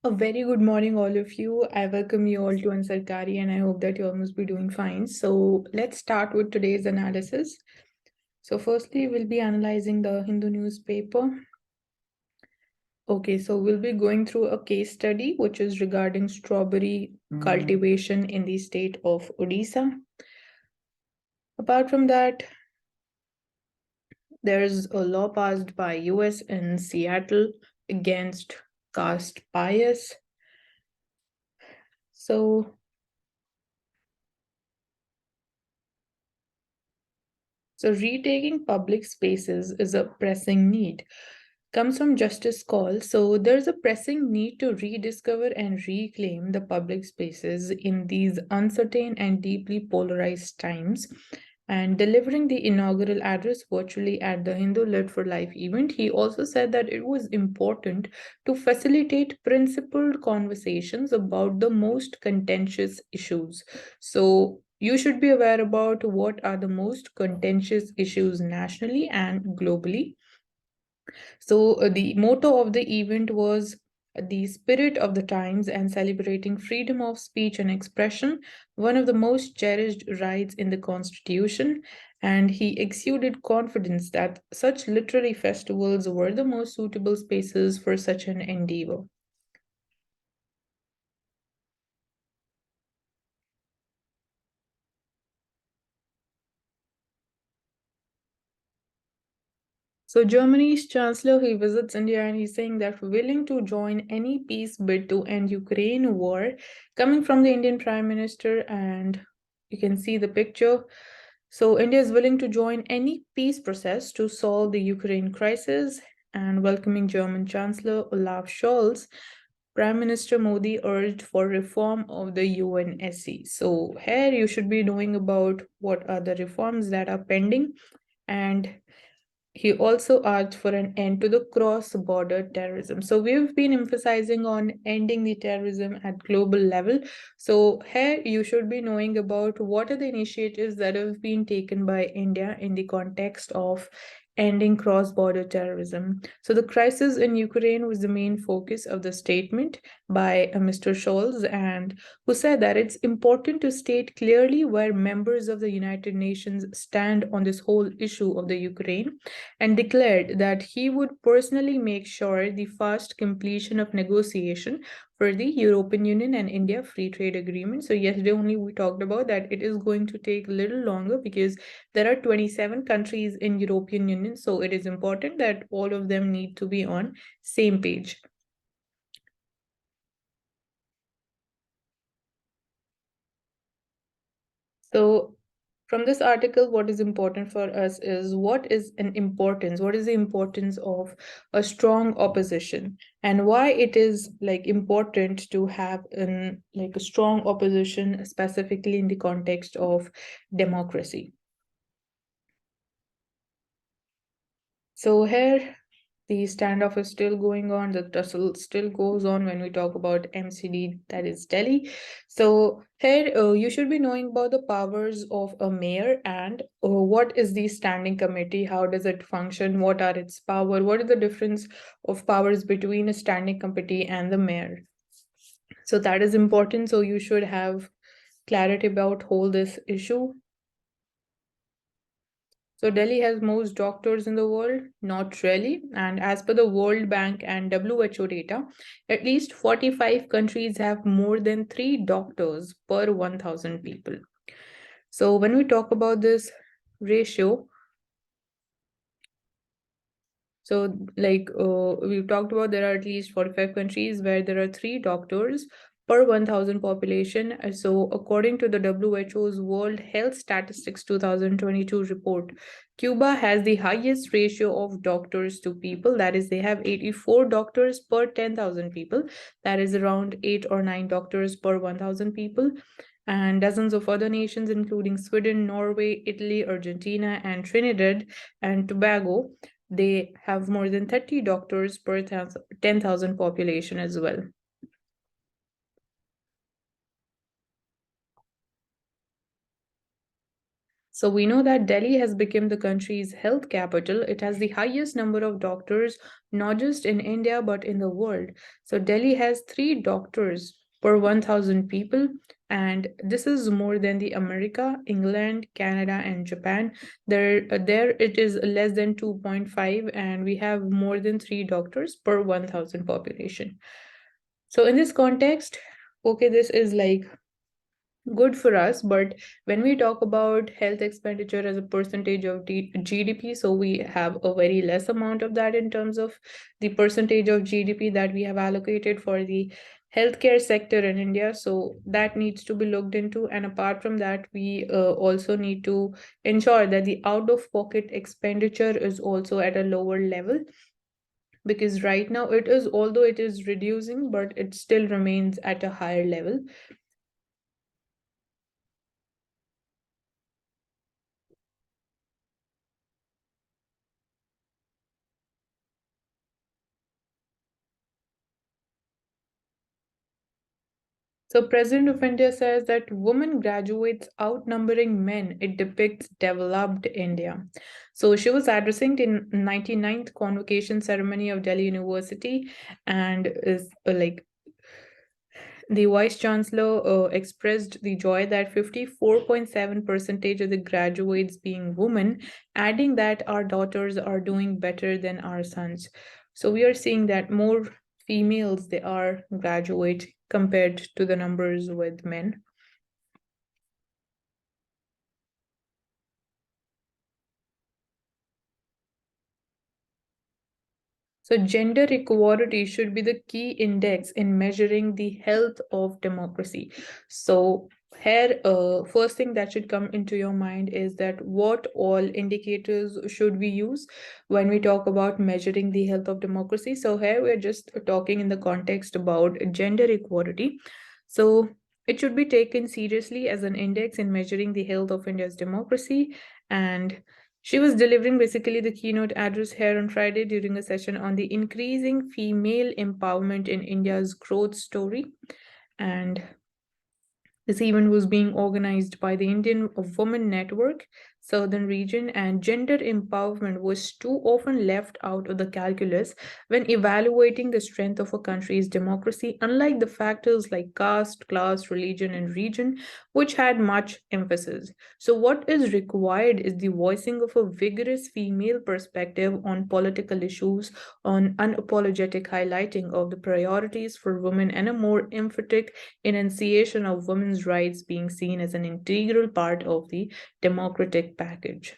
A very good morning, all of you. I welcome you all to Ansarkari, and I hope that you all must be doing fine. So, let's start with today's analysis. So, firstly, we'll be analyzing the Hindu newspaper. Okay, so we'll be going through a case study which is regarding strawberry cultivation in the state of Odisha. Apart from that, there's a law passed by US in Seattle against caste bias. So retaking public spaces is a pressing need. Comes from Justice Call. So there's a pressing need to rediscover and reclaim the public spaces in these uncertain and deeply polarized times. And delivering the inaugural address virtually at the Hindu Lit for Life event, he also said that it was important to facilitate principled conversations about the most contentious issues. So you should be aware about what are the most contentious issues nationally and globally. So, the motto of the event was the spirit of the times and celebrating freedom of speech and expression, one of the most cherished rights in the Constitution. And he exuded confidence that such literary festivals were the most suitable spaces for such an endeavor. So Germany's chancellor, he visits India and he's saying that willing to join any peace bid to end Ukraine war, coming from the Indian Prime Minister, and you can see the picture. So India is willing to join any peace process to solve the Ukraine crisis, and welcoming German Chancellor Olaf Scholz. Prime Minister Modi urged for reform of the UNSC. So here you should be knowing about what are the reforms that are pending, and he also asked for an end to the cross-border terrorism. So we've been emphasizing on ending the terrorism at global level. So here you should be knowing about what are the initiatives that have been taken by India in the context of ending cross-border terrorism. So the crisis in Ukraine was the main focus of the statement by Mr. Scholz, and who said that it's important to state clearly where members of the United Nations stand on this whole issue of the Ukraine, and declared that he would personally make sure the fast completion of negotiation for the European Union and India free trade agreement. So yesterday only we talked about that it is going to take a little longer because there are 27 countries in European Union. So it is important that all of them need to be on same page. So from this article, what is important for us is what is the importance of a strong opposition, and why it is like important to have an like a strong opposition, specifically in the context of democracy. So here the standoff is still going on, the tussle still goes on when we talk about MCD, that is Delhi. So here you should be knowing about the powers of a mayor and what is the standing committee, how does it function, what are its power, what is the difference of powers between a standing committee and the mayor. So that is important. So you should have clarity about whole this issue. So Delhi has most doctors in the world? Not really. And as per the World Bank and WHO data, at least 45 countries have more than 3 doctors per 1,000 people. So when we talk about this ratio, so we've talked about, there are at least 45 countries where there are 3 doctors per 1,000 population. So according to the WHO's World Health Statistics 2022 report, Cuba has the highest ratio of doctors to people. That is, they have 84 doctors per 10,000 people. That is around 8 or 9 doctors per 1,000 people. And dozens of other nations, including Sweden, Norway, Italy, Argentina, and Trinidad and Tobago, they have more than 30 doctors per 10,000 population as well. So we know that Delhi has become the country's health capital. It has the highest number of doctors, not just in India, but in the world. So Delhi has 3 doctors per 1,000 people, and this is more than the America, England, Canada, and Japan. There it is less than 2.5, and we have more than 3 doctors per 1,000 population. So in this context, okay, this is like good for us, but when we talk about health expenditure as a percentage of GDP, so we have a very less amount of that in terms of the percentage of GDP that we have allocated for the healthcare sector in India. So that needs to be looked into. And apart from that, we also need to ensure that the out of pocket expenditure is also at a lower level, because right now it is, although it is reducing, but it still remains at a higher level. So President of India says that women graduates outnumbering men. It depicts developed India. So she was addressing the 99th convocation ceremony of Delhi University, and is like the Vice Chancellor expressed the joy that 54.7% of the graduates being women, adding that our daughters are doing better than our sons. So we are seeing that more females they are graduate compared to the numbers with men. So, gender equality should be the key index in measuring the health of democracy. So, here, first thing that should come into your mind is that what all indicators should we use when we talk about measuring the health of democracy. So, here we're just talking in the context about gender equality. So, it should be taken seriously as an index in measuring the health of India's democracy. And she was delivering basically the keynote address here on Friday during a session on the increasing female empowerment in India's growth story. And this event was being organized by the Indian Women Network, Southern Region, and gender empowerment was too often left out of the calculus when evaluating the strength of a country's democracy, unlike the factors like caste, class, religion, and region, which had much emphasis. So, what is required is the voicing of a vigorous female perspective on political issues, on unapologetic highlighting of the priorities for women, and a more emphatic enunciation of women's rights being seen as an integral part of the democratic package.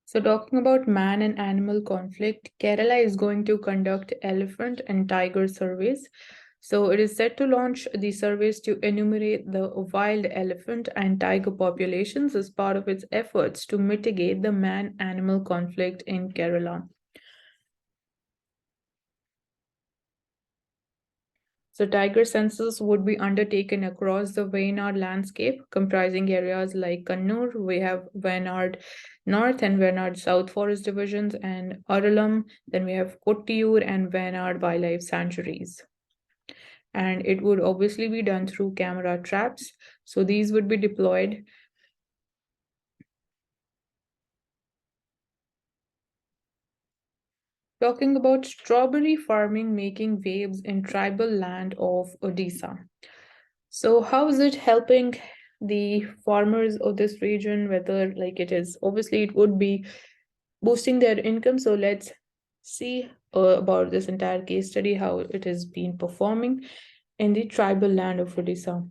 So, talking about man and animal conflict, Kerala is going to conduct elephant and tiger surveys. So, it is set to launch the surveys to enumerate the wild elephant and tiger populations as part of its efforts to mitigate the man animal conflict in Kerala. So tiger census would be undertaken across the Wayanad landscape, comprising areas like Kannur, we have Wayanad North and Wayanad South Forest Divisions, and Aralam, then we have Kottiyur and Wayanad Wildlife Sanctuaries. And it would obviously be done through camera traps. So these would be deployed. Talking about strawberry farming making waves in tribal land of Odisha. So how is it helping the farmers of this region? Whether like it is obviously it would be boosting their income. So let's see about this entire case study, how it has been performing in the tribal land of Odisha.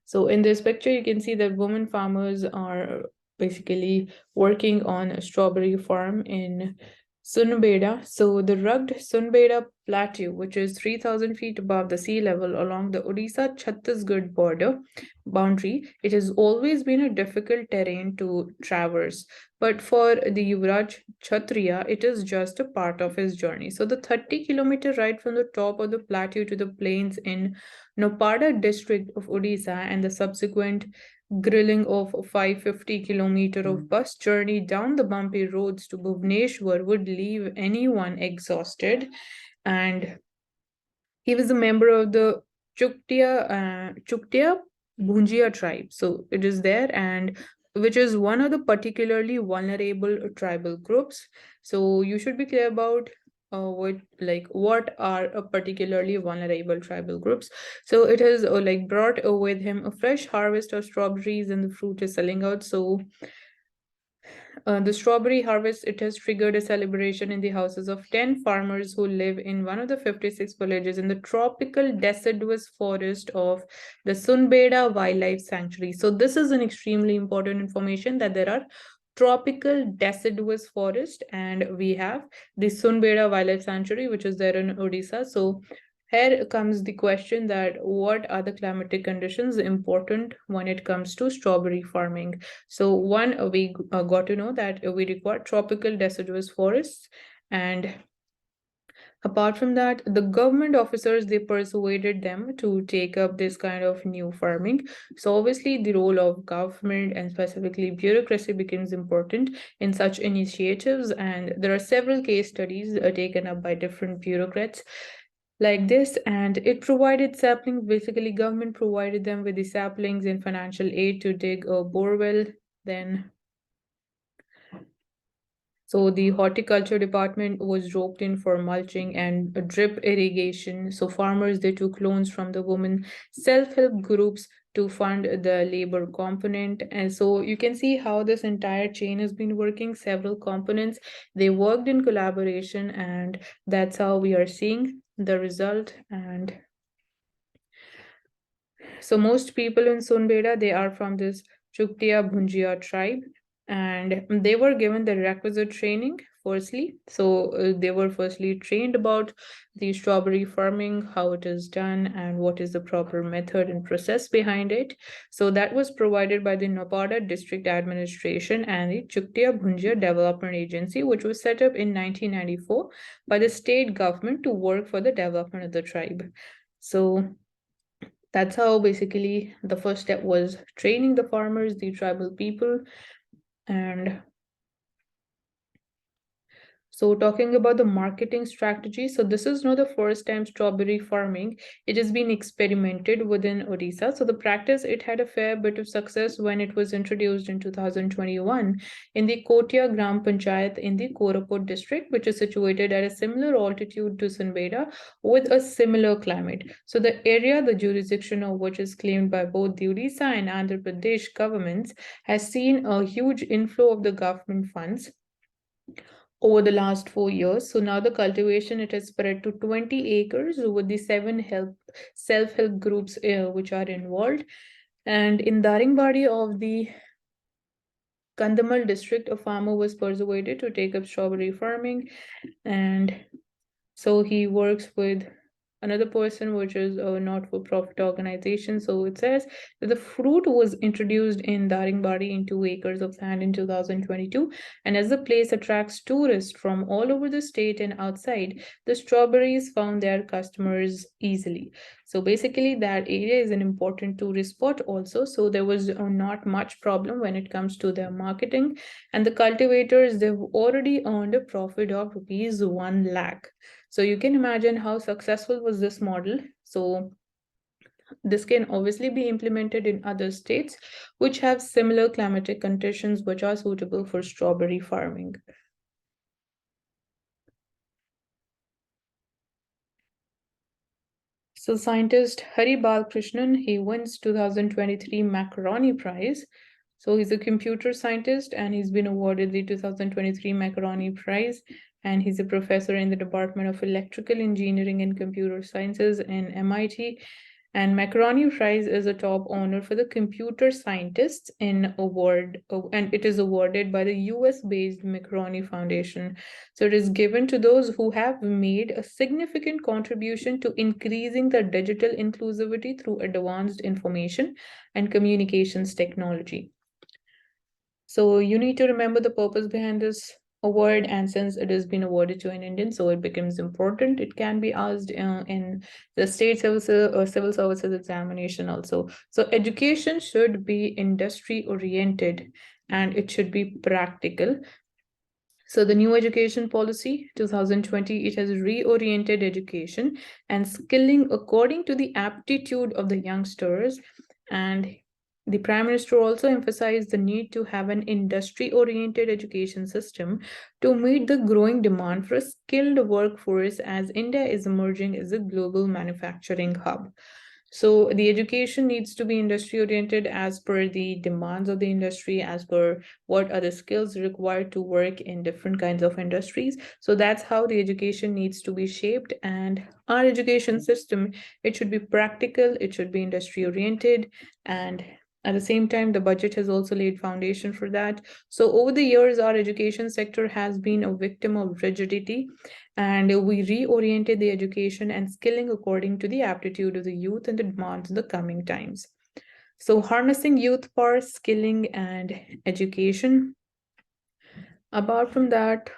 So in this picture, you can see that women farmers are basically working on a strawberry farm in Sunbeda. So the rugged Sunbeda Plateau, which is 3,000 feet above the sea level along the Odisha-Chhattisgarh border boundary, it has always been a difficult terrain to traverse. But for the Yuvraj Kshatriya, it is just a part of his journey. So the 30-kilometer ride from the top of the plateau to the plains in Nopada district of Odisha and the subsequent grilling of 550-kilometer of bus journey down the bumpy roads to Bhubaneswar would leave anyone exhausted. And he was a member of the Chuktia Bhunjia tribe. So it is there, and which is one of the particularly vulnerable tribal groups. So you should be clear about what are a particularly vulnerable tribal groups. So it has brought with him a fresh harvest of strawberries, and the fruit is selling out. So the strawberry harvest, it has triggered a celebration in the houses of 10 farmers who live in one of the 56 villages in the tropical deciduous forest of the Sunbeda Wildlife Sanctuary. So this is an extremely important information that there are tropical deciduous forest, and we have the Sunbeda Wildlife Sanctuary, which is there in Odisha. So here comes the question that what are the climatic conditions important when it comes to strawberry farming? So one, we got to know that we require tropical deciduous forests, and apart from that, the government officers, they persuaded them to take up this kind of new farming. So obviously the role of government and specifically bureaucracy becomes important in such initiatives, and there are several case studies taken up by different bureaucrats like this, and it provided saplings. Basically government provided them with the saplings and financial aid to dig a borewell. Then so the horticulture department was roped in for mulching and drip irrigation. So farmers, they took loans from the women self-help groups to fund the labor component. And so you can see how this entire chain has been working, several components. They worked in collaboration, and that's how we are seeing the result. And so most people in Sunbeda, they are from this Chuktia Bhunjia tribe, and they were given the requisite training firstly. So they were firstly trained about the strawberry farming, how it is done, and what is the proper method and process behind it. So that was provided by the Nopada District Administration and the Chuktia Bhunjia Development Agency, which was set up in 1994 by the state government to work for the development of the tribe. So that's how basically the first step was training the farmers, the tribal people. And so talking about the marketing strategy, so this is not the first time strawberry farming, it has been experimented within Odisha. So the practice, it had a fair bit of success when it was introduced in 2021 in the Kotia Gram Panchayat in the Koraput district, which is situated at a similar altitude to Sunbeda with a similar climate. So the area, the jurisdiction of which is claimed by both the Odisha and Andhra Pradesh governments, has seen a huge inflow of the government funds over the last 4 years. So now the cultivation, it has spread to 20 acres with the seven self-help groups which are involved. And in Daringbadi of the Kandamal district, a farmer was persuaded to take up strawberry farming, and so he works with another person, which is a not-for-profit organization. So it says that the fruit was introduced in Daringbadi in 2 acres of land in 2022. And as the place attracts tourists from all over the state and outside, the strawberries found their customers easily. So basically that area is an important tourist spot also. So there was not much problem when it comes to their marketing. And the cultivators, they've already earned a profit of rupees 1 lakh. So you can imagine how successful was this model. So this can obviously be implemented in other states which have similar climatic conditions which are suitable for strawberry farming. So scientist Hari Balkrishnan, he wins 2023 Macaroni Prize. So he's a computer scientist and he's been awarded the 2023 Macaroni Prize, and he's a professor in the Department of Electrical Engineering and Computer Sciences in MIT. And Macaroni Prize is a top honor for the computer scientists in award, and it is awarded by the US-based Macaroni Foundation. So it is given to those who have made a significant contribution to increasing the digital inclusivity through advanced information and communications technology. So you need to remember the purpose behind this award, and since it has been awarded to an Indian, so it becomes important. It can be asked in the state services or civil services examination also. So education should be industry oriented and it should be practical. So the new education policy 2020, it has reoriented education and skilling according to the aptitude of the youngsters. And the Prime Minister also emphasized the need to have an industry-oriented education system to meet the growing demand for a skilled workforce as India is emerging as a global manufacturing hub. So the education needs to be industry oriented as per the demands of the industry, as per what are the skills required to work in different kinds of industries. So that's how the education needs to be shaped. And our education system, it should be practical, it should be industry oriented, and at the same time, the budget has also laid foundation for that. So over the years, our education sector has been a victim of rigidity, and we reoriented the education and skilling according to the aptitude of the youth and the demands of the coming times. So harnessing youth power, skilling, and education. Apart from that,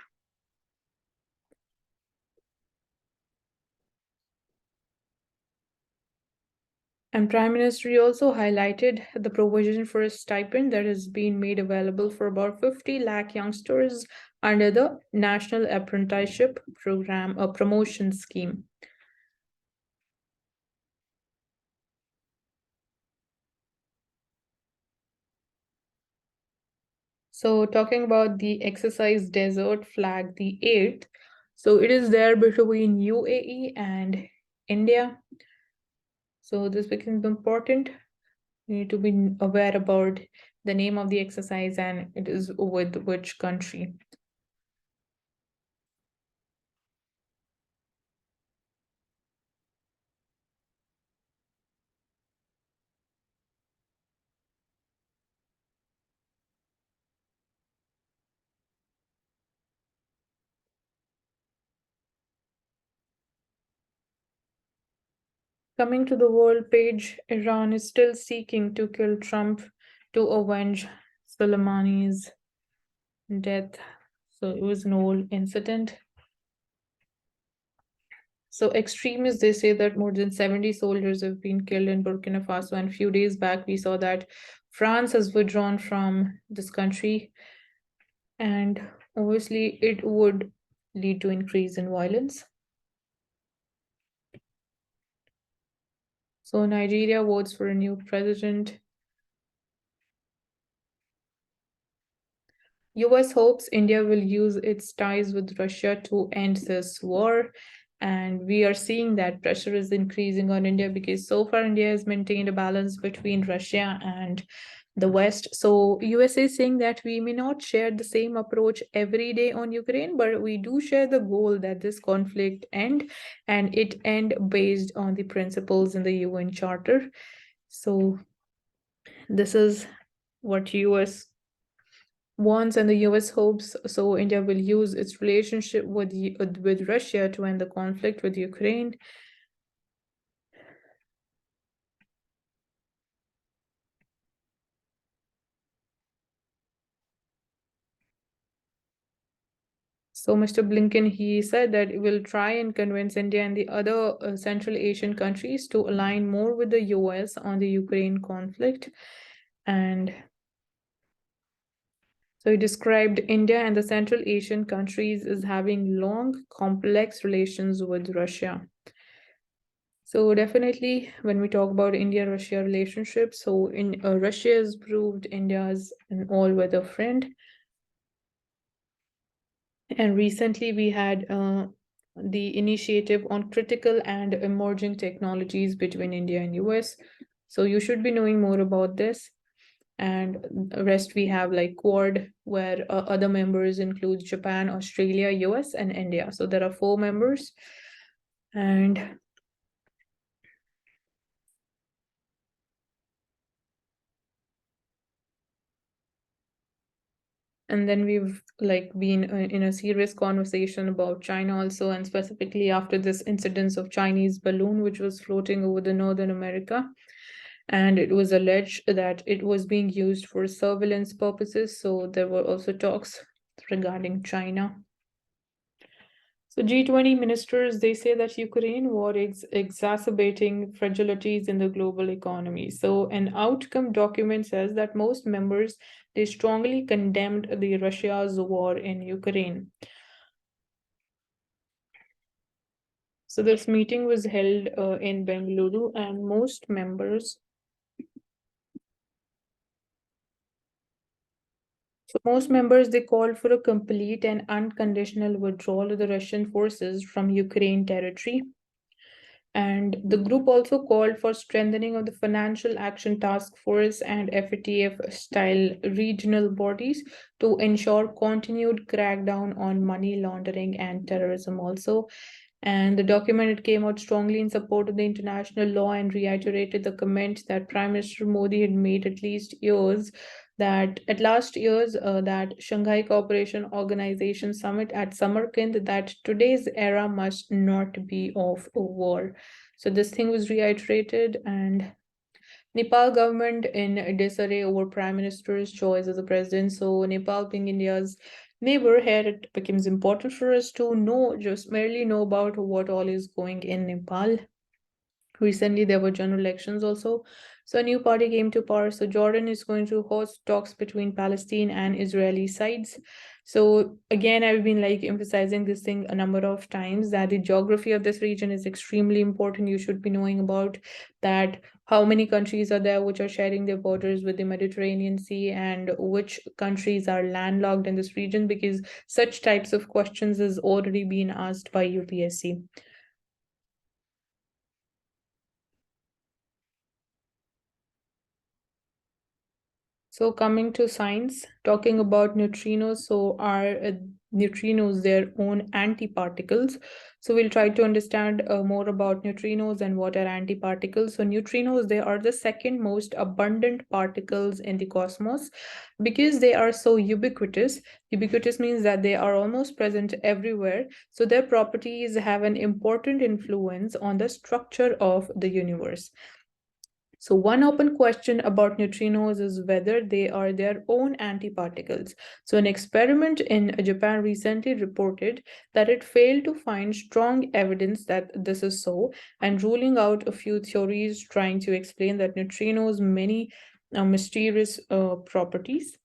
and Prime Minister also highlighted the provision for a stipend that has been made available for about 50 lakh youngsters under the National Apprenticeship Program, a promotion scheme. So talking about the exercise desert flag, the 8th, so it is there between UAE and India. So this becomes important. You need to be aware about the name of the exercise and it is with which country. Coming to the world page, Iran is still seeking to kill Trump to avenge Soleimani's death. So it was an old incident. So extremists, they say that more than 70 soldiers have been killed in Burkina Faso. And a few days back, we saw that France has withdrawn from this country. And obviously, it would lead to increase in violence. So Nigeria votes for a new president. US hopes India will use its ties with Russia to end this war. And we are seeing that pressure is increasing on India because so far India has maintained a balance between Russia and the West. So USA is saying that we may not share the same approach every day on Ukraine, but we do share the goal that this conflict end and it end based on the principles in the UN Charter. So this is what US wants and the US hopes. So India will use its relationship with Russia to end the conflict with Ukraine. So Mr. Blinken, he said that it will try and convince India and the other Central Asian countries to align more with the US on the Ukraine conflict. And so he described India and the Central Asian countries as having long, complex relations with Russia. So definitely, when we talk about India-Russia relationship, so in Russia has proved India's an all-weather friend. And recently, we had the initiative on critical and emerging technologies between India and US. So you should be knowing more about this. And the rest we have like Quad, where other members include Japan, Australia, US, and India. So there are 4 members. And And then we've like been in a serious conversation about China also, and specifically after this incidence of Chinese balloon which was floating over the Northern America, and it was alleged that it was being used for surveillance purposes. So there were also talks regarding China. So G20 ministers, they say that Ukraine war is exacerbating fragilities in the global economy. So an outcome document says that most members, they strongly condemned the Russia's war in Ukraine. So this meeting was held in Bengaluru, and most members they called for a complete and unconditional withdrawal of the Russian forces from Ukraine territory. And the group also called for strengthening of the Financial Action Task Force and FATF style regional bodies to ensure continued crackdown on money laundering and terrorism also. And the document, it came out strongly in support of the international law and reiterated the comment that Prime Minister Modi had made at last year's that Shanghai Cooperation Organization summit at Samarkand, that today's era must not be of a war. So this thing was reiterated, and Nepal government in disarray over Prime Minister's choice as a president. So Nepal being India's neighbor, here it becomes important for us to know, just merely know about what all is going in Nepal. Recently, there were general elections also. So a new party came to power. So Jordan is going to host talks between Palestine and Israeli sides. So again, I've been like emphasizing this thing a number of times, that the geography of this region is extremely important. You should be knowing about that, how many countries are there which are sharing their borders with the Mediterranean Sea, and which countries are landlocked in this region, because such types of questions has already been asked by UPSC. So coming to science, talking about neutrinos, so are neutrinos their own antiparticles? So we'll try to understand more about neutrinos and what are antiparticles. So neutrinos, they are the second most abundant particles in the cosmos because they are so ubiquitous. Ubiquitous means that they are almost present everywhere. So their properties have an important influence on the structure of the universe. So one open question about neutrinos is whether they are their own antiparticles. So an experiment in Japan recently reported that it failed to find strong evidence that this is so, and ruling out a few theories trying to explain that neutrinos many mysterious properties.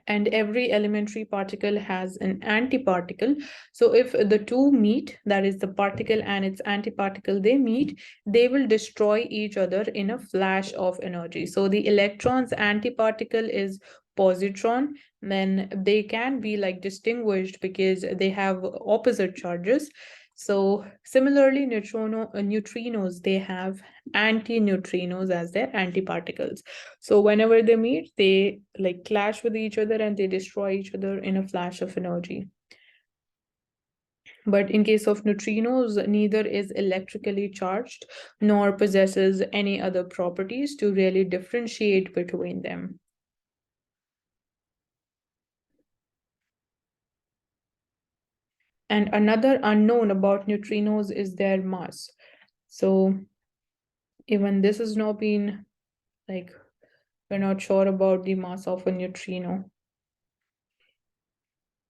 And every elementary particle has an antiparticle. So if the two meet, that is the particle and its antiparticle, they meet, they will destroy each other in a flash of energy. So the electron's antiparticle is positron, then they can be like distinguished because they have opposite charges. So similarly, neutrinos, they have antineutrinos as their antiparticles. So whenever they meet, they like clash with each other and they destroy each other in a flash of energy. But in case of neutrinos, neither is electrically charged nor possesses any other properties to really differentiate between them. And another unknown about neutrinos is their mass. So even this has not been like, we're not sure about the mass of a neutrino.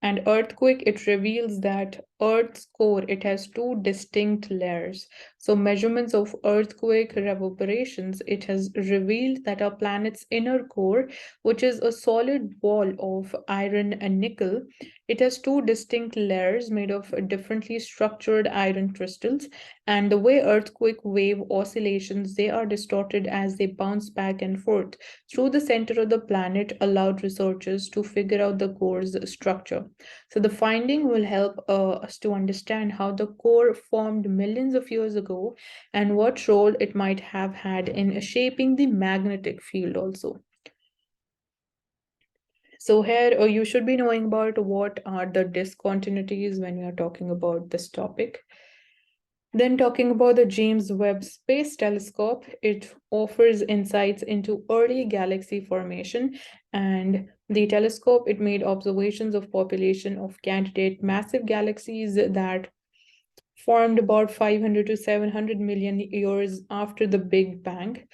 And earthquake, it reveals that Earth's core, it has two distinct layers. So measurements of earthquake reverberations, it has revealed that our planet's inner core, which is a solid ball of iron and nickel, it has two distinct layers made of differently structured iron crystals. And the way earthquake wave oscillations, they are distorted as they bounce back and forth through the center of the planet, allowed researchers to figure out the core's structure. So the finding will help us to understand how the core formed millions of years ago and what role it might have had in shaping the magnetic field also. So here you should be knowing about what are the discontinuities when we are talking about this topic. Then talking about the James Webb Space Telescope, it offers insights into early galaxy formation, and The telescope, it made observations of population of candidate massive galaxies that formed about 500 to 700 million years after the Big Bang.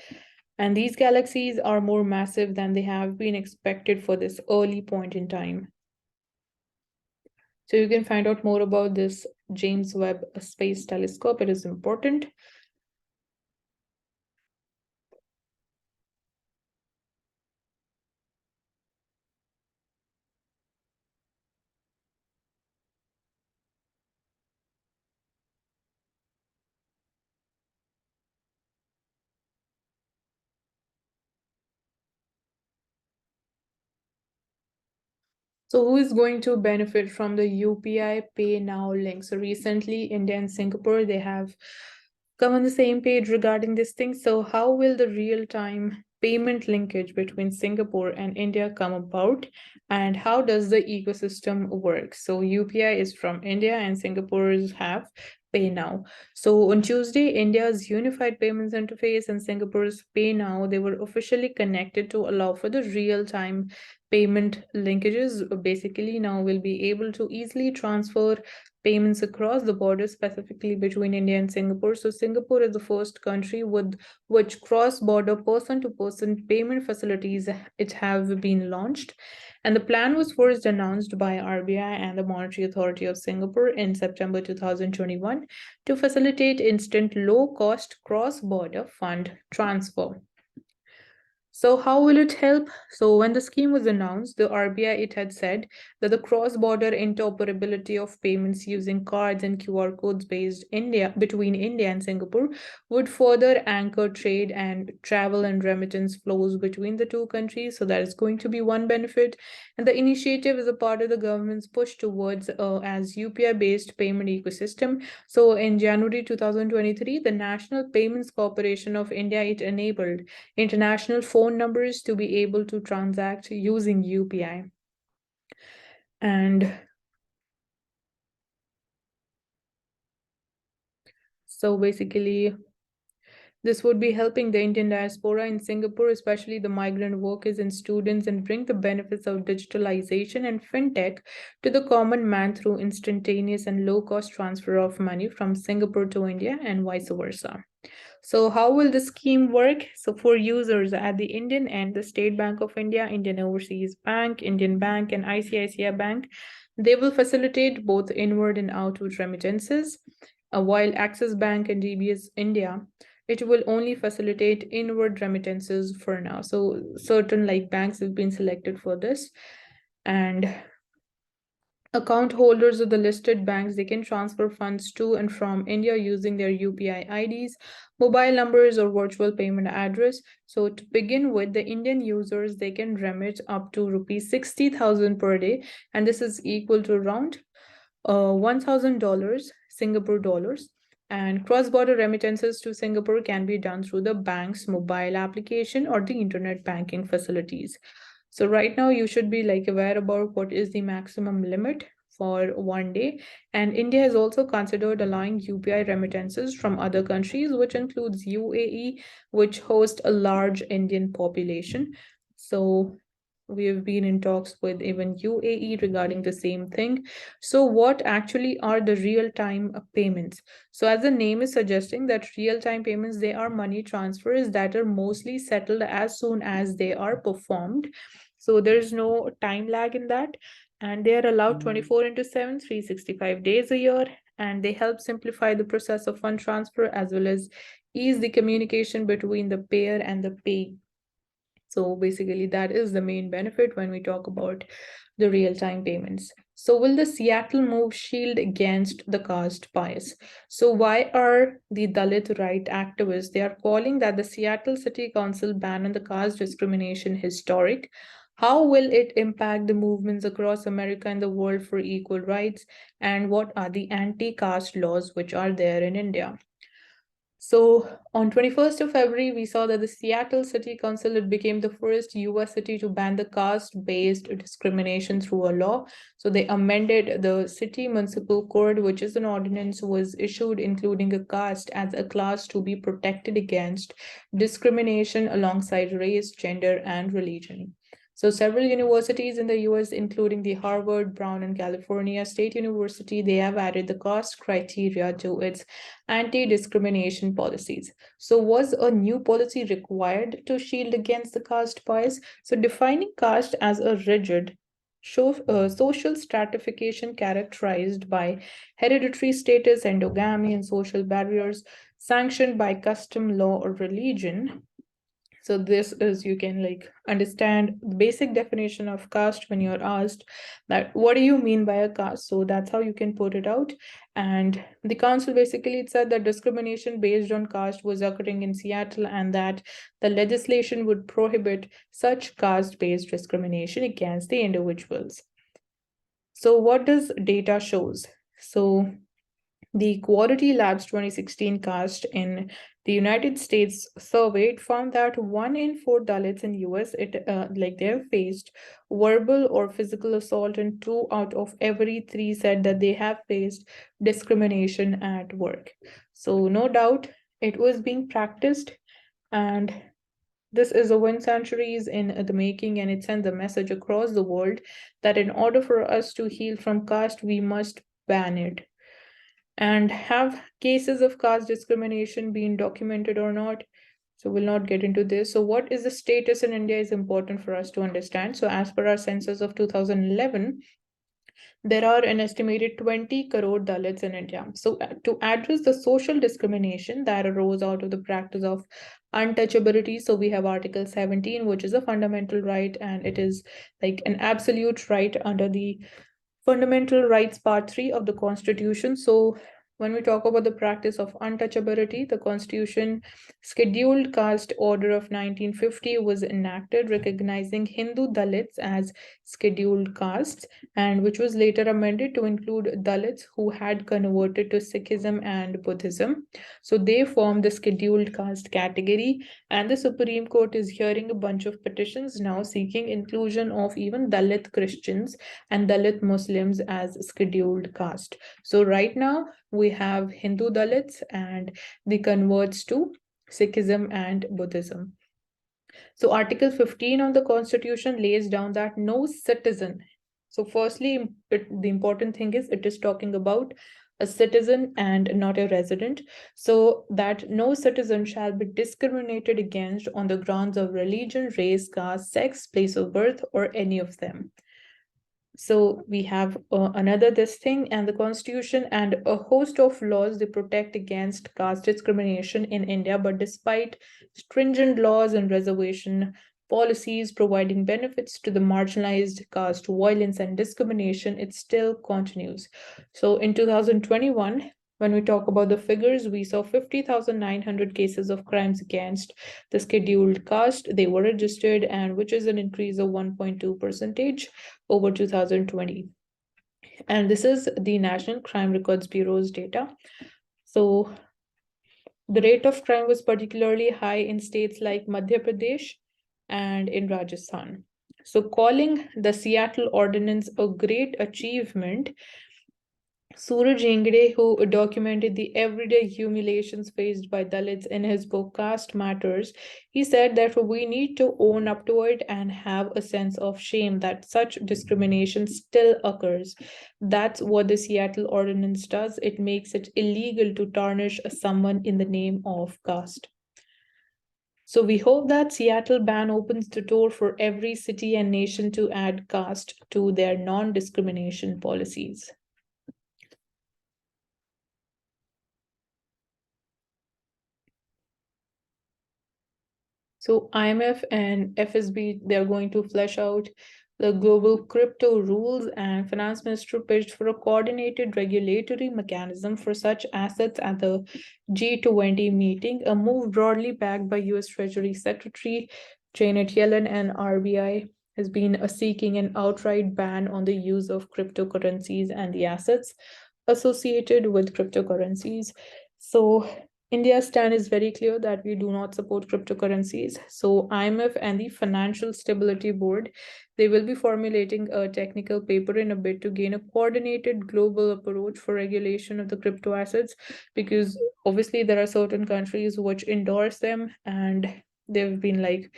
And these galaxies are more massive than they have been expected for this early point in time. So you can find out more about this James Webb Space Telescope. It is important. So who is going to benefit from the UPI Pay Now link? So recently, India and Singapore, they have come on the same page regarding this thing. So how will the real-time payment linkage between Singapore and India come about? And how does the ecosystem work? So UPI is from India and Singapore's have Pay Now. So on Tuesday, India's Unified Payments Interface and Singapore's Pay Now, they were officially connected to allow for the real-time payment linkages. Basically, now we'll be able to easily transfer payments across the border, specifically between India and Singapore. So Singapore is the first country with which cross-border person-to-person payment facilities it have been launched. And the plan was first announced by RBI and the Monetary Authority of Singapore in September 2021 to facilitate instant low-cost cross-border fund transfer. So how will it help? So when the scheme was announced, the RBI, it had said that the cross-border interoperability of payments using cards and QR codes based India between India and Singapore would further anchor trade and travel and remittance flows between the two countries. So that is going to be one benefit. And the initiative is a part of the government's push towards as UPI-based payment ecosystem. So in January 2023, the National Payments Corporation of India, it enabled international phone numbers to be able to transact using UPI. And so basically, this would be helping the Indian diaspora in Singapore, especially the migrant workers and students, and bring the benefits of digitalization and fintech to the common man through instantaneous and low-cost transfer of money from Singapore to India and vice versa. So how will the scheme work? So for users at the Indian end, the State Bank of India, Indian Overseas Bank, Indian Bank, and ICICI Bank, they will facilitate both inward and outward remittances, while Axis Bank and DBS India, it will only facilitate inward remittances for now. So certain like banks have been selected for this, and account holders of the listed banks, they can transfer funds to and from India using their UPI IDs, mobile numbers, or virtual payment address. So to begin with, the Indian users, they can remit up to rupees 60,000 per day, and this is equal to around $1,000 Singapore dollars. And cross-border remittances to Singapore can be done through the bank's mobile application or the internet banking facilities. So right now you should be like aware about what is the maximum limit for one day. And India has also considered allowing UPI remittances from other countries, which includes UAE, which hosts a large Indian population. So we have been in talks with even UAE regarding the same thing. So what actually are the real-time payments? So as the name is suggesting that real-time payments, they are money transfers that are mostly settled as soon as they are performed. So there's no time lag in that. And they are allowed 24 into 7, 365 days a year. And they help simplify the process of fund transfer as well as ease the communication between the payer and the payee. So basically, that is the main benefit when we talk about the real-time payments. So will the Seattle move shield against the caste bias? So why are the Dalit right activists, they are calling that the Seattle City Council ban on the caste discrimination historic? How will it impact the movements across America and the world for equal rights? And what are the anti-caste laws which are there in India? So on 21st of February, we saw that the Seattle City Council, it became the first US city to ban the caste-based discrimination through a law. So they amended the city municipal code, which is an ordinance was issued including a caste as a class to be protected against discrimination alongside race, gender, and religion. So several universities in the US, including the Harvard, Brown, and California State University, they have added the caste criteria to its anti-discrimination policies. So was a new policy required to shield against the caste bias? So defining caste as a rigid social stratification characterized by hereditary status, endogamy, and social barriers sanctioned by custom, law, or religion. So this is, you can like understand the basic definition of caste when you're asked that what do you mean by a caste? So that's how you can put it out. And the council basically it said that discrimination based on caste was occurring in Seattle and that the legislation would prohibit such caste-based discrimination against the individuals. So what does data shows? So the Quality Labs 2016 cast in the United States survey found that 1 in 4 Dalits in US they have faced verbal or physical assault, and 2 out of every 3 said that they have faced discrimination at work. So no doubt it was being practiced, and this is a win centuries in the making, and it sends a message across the world that in order for us to heal from caste, we must ban it. And have cases of caste discrimination been documented or not? So we'll not get into this. So what is the status in India is important for us to understand. So as per our census of 2011, there are an estimated 20 crore Dalits in India. So to address the social discrimination that arose out of the practice of untouchability, so we have Article 17, which is a fundamental right, and it is like an absolute right under the Fundamental Rights Part 3 of the Constitution. So when we talk about the practice of untouchability, the Constitution Scheduled Caste Order of 1950 was enacted, recognizing Hindu Dalits as scheduled castes, and which was later amended to include Dalits who had converted to Sikhism and Buddhism. So they form the scheduled caste category, and the Supreme Court is hearing a bunch of petitions now seeking inclusion of even Dalit Christians and Dalit Muslims as scheduled caste. So right now we have Hindu Dalits and the converts to Sikhism and Buddhism. So Article 15 of the Constitution lays down that no citizen. So firstly, the important thing is it is talking about a citizen and not a resident, so that no citizen shall be discriminated against on the grounds of religion, race, caste, sex, place of birth, or any of them. So we have another this thing and the constitution and a host of laws they protect against caste discrimination in India. But despite stringent laws and reservation policies providing benefits to the marginalized caste, violence and discrimination, it still continues. So in 2021, when we talk about the figures, we saw 50,900 cases of crimes against the scheduled caste. They were registered, and which is an increase of 1.2% over 2020. And this is the National Crime Records Bureau's data. So the rate of crime was particularly high in states like Madhya Pradesh and in Rajasthan. So calling the Seattle Ordinance a great achievement, Suraj Ingde, who documented the everyday humiliations faced by Dalits in his book Caste Matters, he said that we need to own up to it and have a sense of shame that such discrimination still occurs. That's what the Seattle Ordinance does. It makes it illegal to tarnish someone in the name of caste. So we hope that Seattle ban opens the door for every city and nation to add caste to their non-discrimination policies. So IMF and FSB, they're going to flesh out the global crypto rules, and Finance Minister pitched for a coordinated regulatory mechanism for such assets at the G20 meeting, a move broadly backed by US Treasury Secretary Janet Yellen, and RBI has been seeking an outright ban on the use of cryptocurrencies and the assets associated with cryptocurrencies. So India's stand is very clear that we do not support cryptocurrencies. So IMF and the Financial Stability Board, they will be formulating a technical paper in a bid to gain a coordinated global approach for regulation of the crypto assets, because obviously there are certain countries which endorse them and they've been like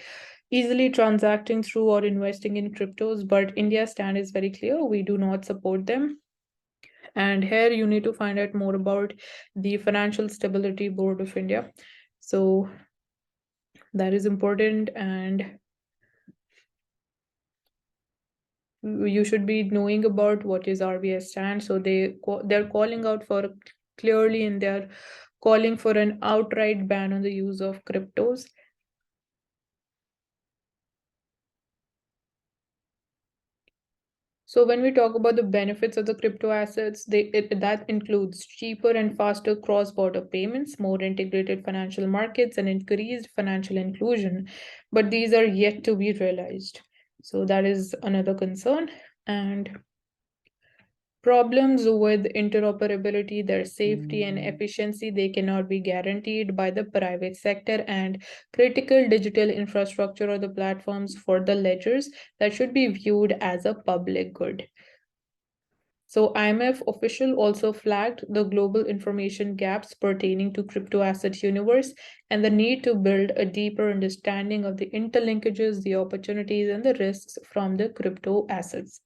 easily transacting through or investing in cryptos, but India's stand is very clear. We do not support them. And here you need to find out more about the Financial Stability Board of India. So that is important, and you should be knowing about what is RBI stand. So they're calling out for clearly, and they're calling for an outright ban on the use of cryptos. So when we talk about the benefits of the crypto assets, that includes cheaper and faster cross-border payments, more integrated financial markets, and increased financial inclusion. But these are yet to be realized. So that is another concern. And problems with interoperability, their safety and efficiency, they cannot be guaranteed by the private sector, and critical digital infrastructure or the platforms for the ledgers that should be viewed as a public good. So IMF official also flagged the global information gaps pertaining to crypto asset universe and the need to build a deeper understanding of the interlinkages, the opportunities, and the risks from the crypto assets.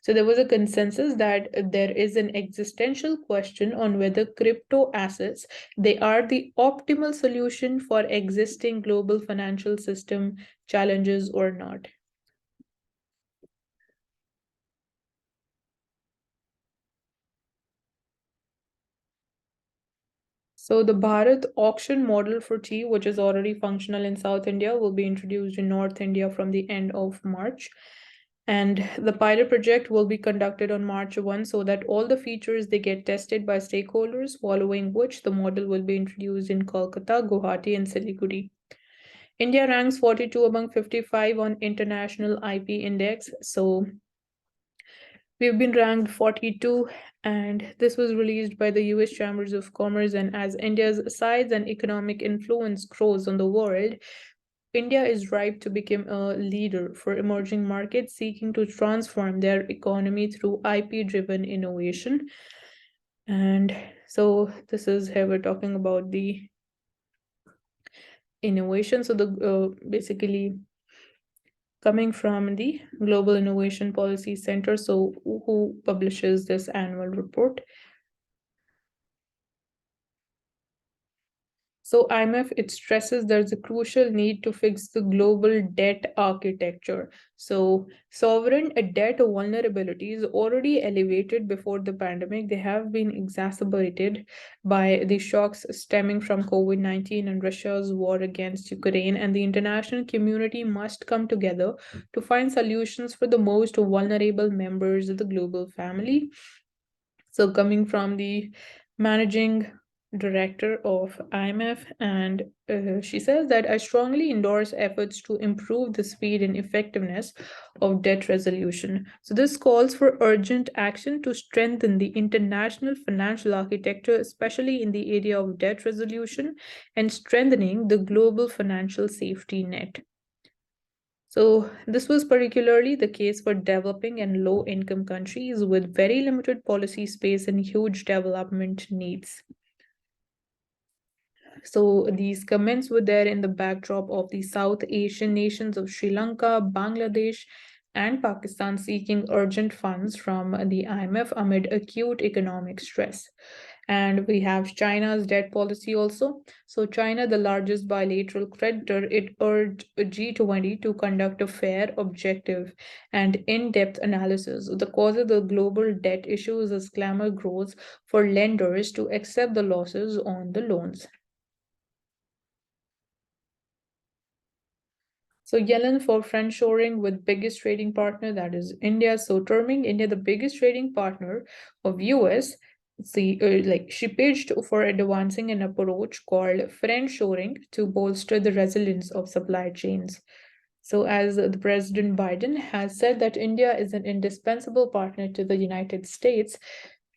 So there was a consensus that there is an existential question on whether crypto assets, they are the optimal solution for existing global financial system challenges or not. So the Bharat auction model for tea, which is already functional in South India, will be introduced in North India from the end of March. And the pilot project will be conducted on March 1 so that all the features they get tested by stakeholders, following which the model will be introduced in Kolkata, Guwahati, and Siliguri. India ranks 42 among 55 on International IP Index. So we've been ranked 42, and this was released by the US Chambers of Commerce. And as India's size and economic influence grows on the world, India is ripe to become a leader for emerging markets seeking to transform their economy through IP driven innovation. And so, this is here we're talking about the innovation. So, the basically coming from the Global Innovation Policy Center, so who publishes this annual report. So IMF, it stresses there's a crucial need to fix the global debt architecture. So sovereign debt vulnerability is already elevated before the pandemic. They have been exacerbated by the shocks stemming from COVID-19 and Russia's war against Ukraine. And the international community must come together to find solutions for the most vulnerable members of the global family. So, coming from the managing director of IMF, and she says that I strongly endorse efforts to improve the speed and effectiveness of debt resolution. So, this calls for urgent action to strengthen the international financial architecture, especially in the area of debt resolution and strengthening the global financial safety net. So, this was particularly the case for developing and low income countries with very limited policy space and huge development needs. So, these comments were there in the backdrop of the South Asian nations of Sri Lanka, Bangladesh, and Pakistan seeking urgent funds from the IMF amid acute economic stress. And we have China's debt policy also. So, China, the largest bilateral creditor, it urged G20 to conduct a fair, objective, and in depth analysis of the cause of the global debt issues as clamor grows for lenders to accept the losses on the loans. So Yellen for friendshoring with biggest trading partner, that is India. So terming India the biggest trading partner of US, see, like she pitched for advancing an approach called friendshoring to bolster the resilience of supply chains. So, as the President Biden has said that India is an indispensable partner to the United States,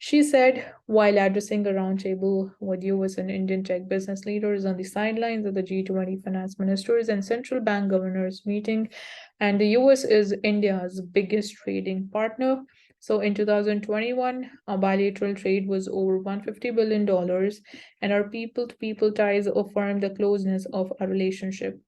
she said while addressing a roundtable with US and Indian tech business leaders on the sidelines of the G20 finance ministers and central bank governors meeting. And the US is India's biggest trading partner. So in 2021, our bilateral trade was over $150 billion, and our people to people ties affirm the closeness of our relationship.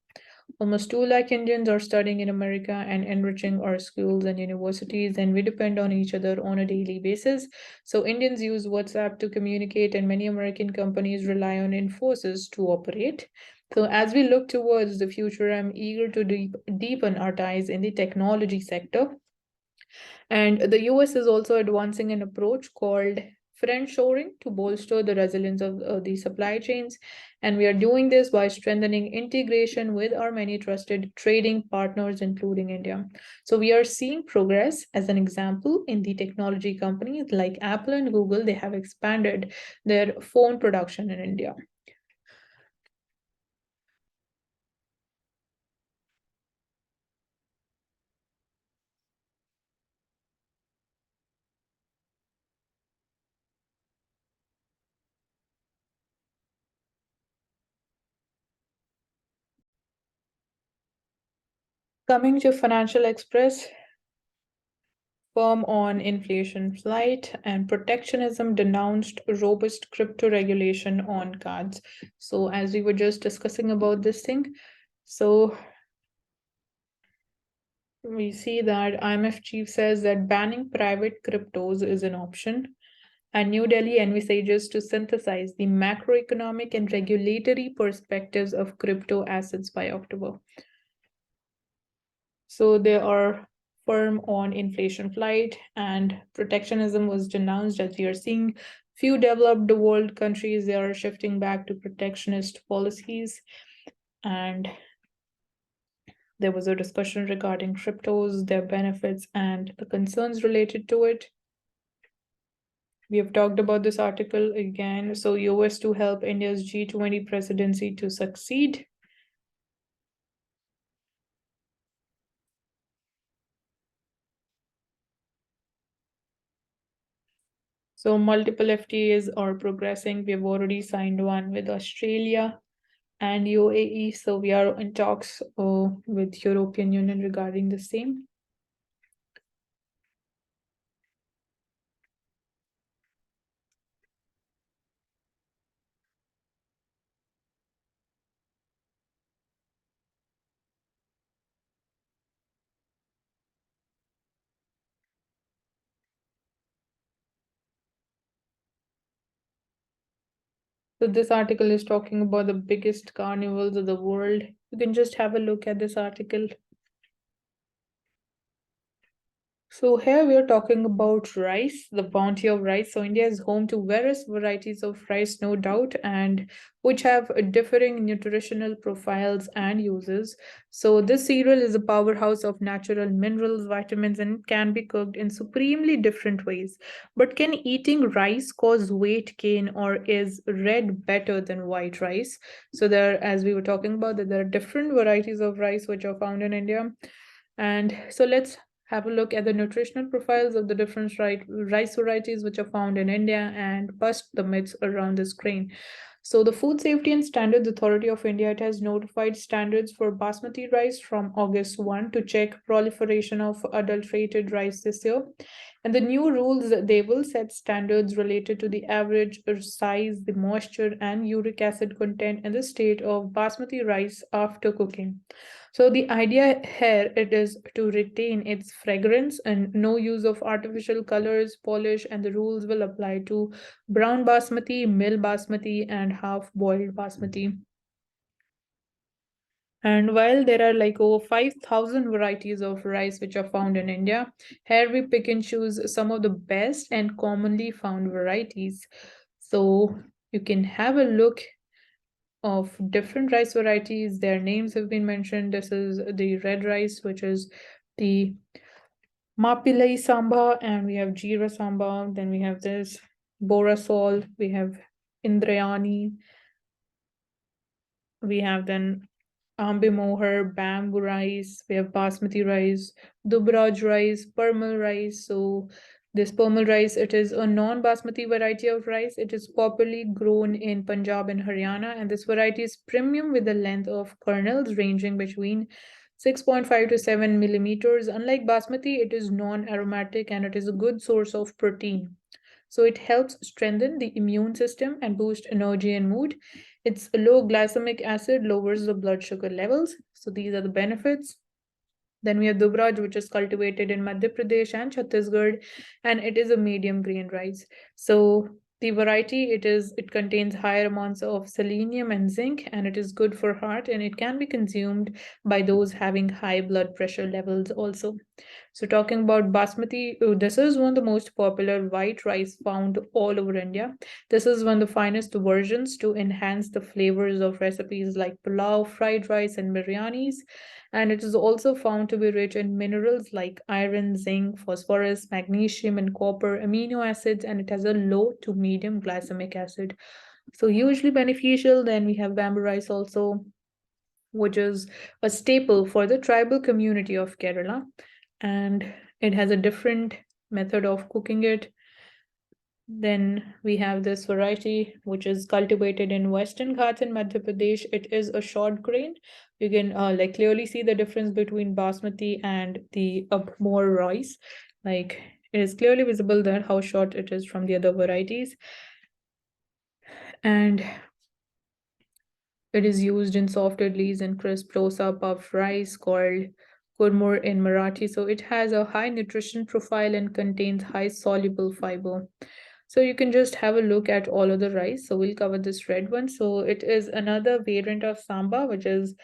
Almost 2 lakh Indians are studying in America and enriching our schools and universities, and we depend on each other on a daily basis. So, Indians use WhatsApp to communicate, and many American companies rely on Infosys to operate. So, as we look towards the future, I'm eager to deepen our ties in the technology sector. And the US is also advancing an approach called friendshoring to bolster the resilience of the supply chains. And we are doing this by strengthening integration with our many trusted trading partners, including India. So we are seeing progress. As an example, in the technology companies like Apple and Google, they have expanded their phone production in India. Coming to Financial Express, firm on inflation flight, and protectionism denounced robust crypto regulation on cards. So, as we were just discussing about this thing, so we see that IMF chief says that banning private cryptos is an option. And New Delhi envisages to synthesize the macroeconomic and regulatory perspectives of crypto assets by October. So they are firm on inflation flight, and protectionism was denounced. As we are seeing, few developed world countries, they are shifting back to protectionist policies. And there was a discussion regarding cryptos, their benefits, and the concerns related to it. We have talked about this article again. So US to help India's G20 presidency to succeed. So multiple FTAs are progressing. We have already signed one with Australia and UAE. So we are in talks with European Union regarding the same. So this article is talking about the biggest carnivals of the world. You can just have a look at this article. So here we are talking about rice, the bounty of rice. So India is home to various varieties of rice, no doubt, and which have differing nutritional profiles and uses. So this cereal is a powerhouse of natural minerals, vitamins, and can be cooked in supremely different ways. But can eating rice cause weight gain, or is red better than white rice? So there, as we were talking about, that there are different varieties of rice which are found in India. And so let's have a look at the nutritional profiles of the different rice varieties which are found in India and bust the myths around this grain. So the Food Safety and Standards Authority of India, it has notified standards for basmati rice from August 1 to check proliferation of adulterated rice this year. And the new rules, they will set standards related to the average size, the moisture, and uric acid content and the state of basmati rice after cooking. So the idea here, it is to retain its fragrance and no use of artificial colors, polish, and the rules will apply to brown basmati, mill basmati, and half-boiled basmati. And while there are like over 5,000 varieties of rice which are found in India, here we pick and choose some of the best and commonly found varieties. So you can have a look of different rice varieties. Their names have been mentioned. This is the red rice, which is the Mapilai Samba, and we have Jeera Samba. Then we have this Borasol, we have Indrayani, we have then Ambe Mohar, bamboo rice, we have basmati rice, Dubraj rice, Permal rice. So this Permal rice, it is a non-basmati variety of rice. It is popularly grown in Punjab and Haryana, and this variety is premium with a length of kernels ranging between 6.5 to 7 millimeters. Unlike basmati, it is non-aromatic and it is a good source of protein. So it helps strengthen the immune system and boost energy and mood. Its low glycemic acid lowers the blood sugar levels. So these are the benefits. Then we have Dubraj, which is cultivated in Madhya Pradesh and Chhattisgarh, and it is a medium grain rice. So the variety it contains higher amounts of selenium and zinc, and it is good for heart, and it can be consumed by those having high blood pressure levels also. So talking about basmati, this is one of the most popular white rice found all over India. This is one of the finest versions to enhance the flavors of recipes like pulao, fried rice, and biryanis. And it is also found to be rich in minerals like iron, zinc, phosphorus, magnesium, and copper, amino acids, and it has a low to medium glycemic acid. So hugely beneficial. Then we have bamboo rice also, which is a staple for the tribal community of Kerala, and it has a different method of cooking it. Then we have this variety which is cultivated in Western Ghats in Madhya Pradesh. It is a short grain. You can like clearly see the difference between basmati and the more rice. Like it is clearly visible that how short it is from the other varieties. And it is used in soft idlis and crisp dosa puff rice called kurmur in Marathi. So it has a high nutrition profile and contains high soluble fiber. So you can just have a look at all of the rice. So we'll cover this red one. So it is another variant of samba, which is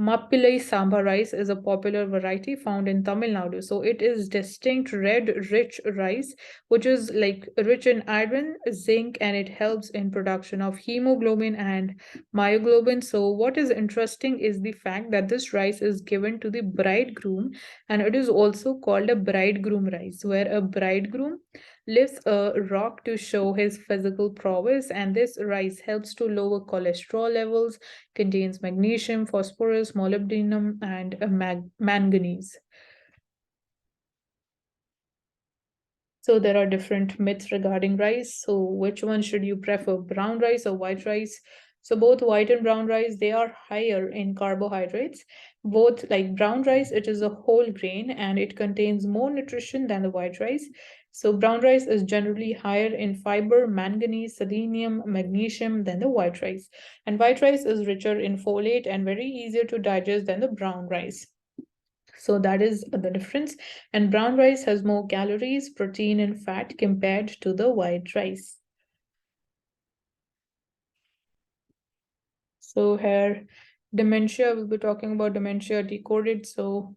Mappilai Samba rice is a popular variety found in Tamil Nadu. So it is distinct red rich rice, which is like rich in iron, zinc, and it helps in production of hemoglobin and myoglobin. So what is interesting is the fact that this rice is given to the bridegroom, and it is also called a bridegroom rice, where a bridegroom lifts a rock to show his physical prowess, and this rice helps to lower cholesterol levels, contains magnesium, phosphorus, molybdenum, and manganese. So there are different myths regarding rice. So which one should you prefer, brown rice or white rice? So both white and brown rice, they are higher in carbohydrates. Both like brown rice, it is a whole grain and it contains more nutrition than the white rice. So brown rice is generally higher in fiber, manganese, selenium, magnesium than the white rice. And white rice is richer in folate and very easier to digest than the brown rice. So that is the difference. And brown rice has more calories, protein, and fat compared to the white rice. So here, dementia, we'll be talking about dementia decoded. So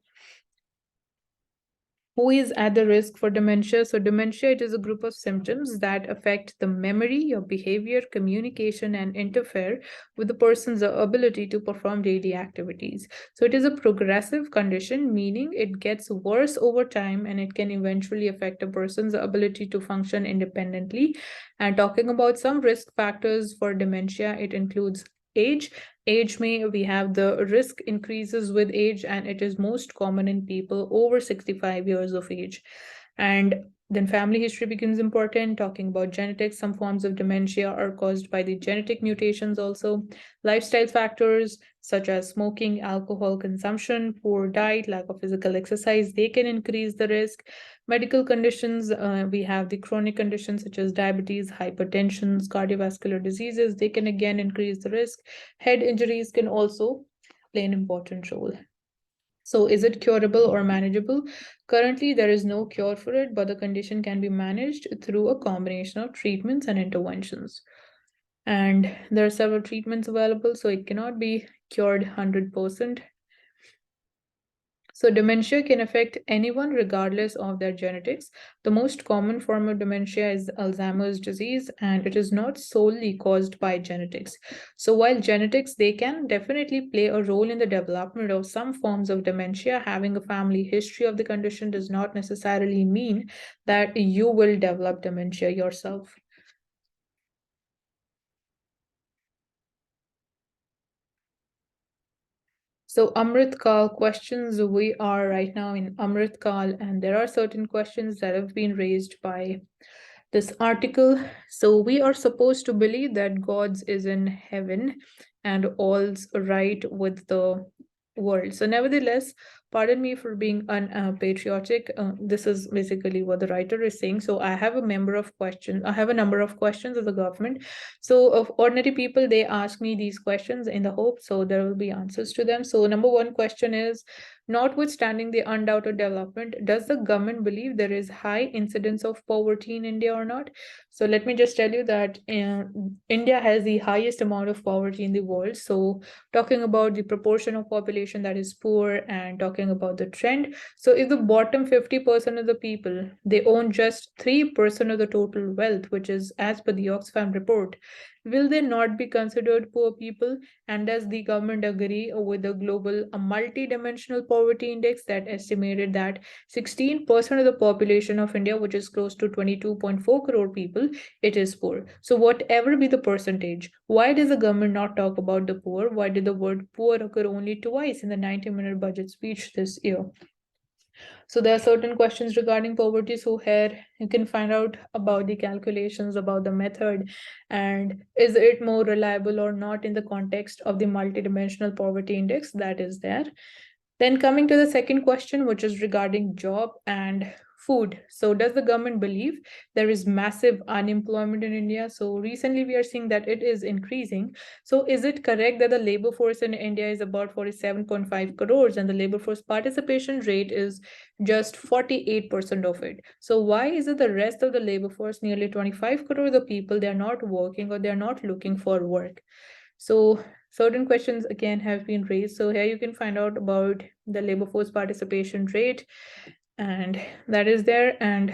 who is at the risk for dementia? So dementia, it is a group of symptoms that affect the memory, your behavior, communication, and interfere with the person's ability to perform daily activities. So it is a progressive condition, meaning it gets worse over time and it can eventually affect a person's ability to function independently. And talking about some risk factors for dementia, it includes age. Age may we have the risk increases with age, and it is most common in people over 65 years of age. And then family history becomes important. Talking about genetics, some forms of dementia are caused by the genetic mutations also. Lifestyle factors such as smoking, alcohol consumption, poor diet, lack of physical exercise, they can increase the risk. Medical conditions, we have the chronic conditions such as diabetes, hypertension, cardiovascular diseases, they can again increase the risk. Head injuries can also play an important role. So is it curable or manageable? Currently, there is no cure for it, but the condition can be managed through a combination of treatments and interventions. And there are several treatments available, so it cannot be cured 100%. So dementia can affect anyone regardless of their genetics. The most common form of dementia is Alzheimer's disease, and it is not solely caused by genetics. So while genetics, they can definitely play a role in the development of some forms of dementia, having a family history of the condition does not necessarily mean that you will develop dementia yourself. So Amrit Kal questions, we are right now in Amrit Kal, and there are certain questions that have been raised by this article. So we are supposed to believe that God's is in heaven and all's right with the world. So nevertheless, Pardon me for being unpatriotic. This is basically what the writer is saying. So I have a number of questions of the government. So of ordinary people, they ask me these questions in the hope so there will be answers to them. So number one question is, notwithstanding the undoubted development, does the government believe there is high incidence of poverty in India or not? So let me just tell you that India has the highest amount of poverty in the world. So talking about the proportion of population that is poor and talking about the trend. So if the bottom 50% of the people, they own just 3% of the total wealth, which is as per the Oxfam report, will they not be considered poor people? And does the government agree with the global multi-dimensional poverty index that estimated that 16% of the population of India, which is close to 22.4 crore people, it is poor? So whatever be the percentage, why does the government not talk about the poor? Why did the word poor occur only twice in the 90-minute budget speech this year? So there are certain questions regarding poverty. So here you can find out about the calculations, about the method, and is it more reliable or not in the context of the multidimensional poverty index that is there. Then coming to the second question, which is regarding job and food. So does the government believe there is massive unemployment in India? So recently we are seeing that it is increasing. So is it correct that the labor force in India is about 47.5 crores and the labor force participation rate is just 48% of it? So why is it the rest of the labor force, nearly 25 crore the people, they are not working or they are not looking for work? So certain questions again have been raised. So here you can find out about the labor force participation rate, and that is there. And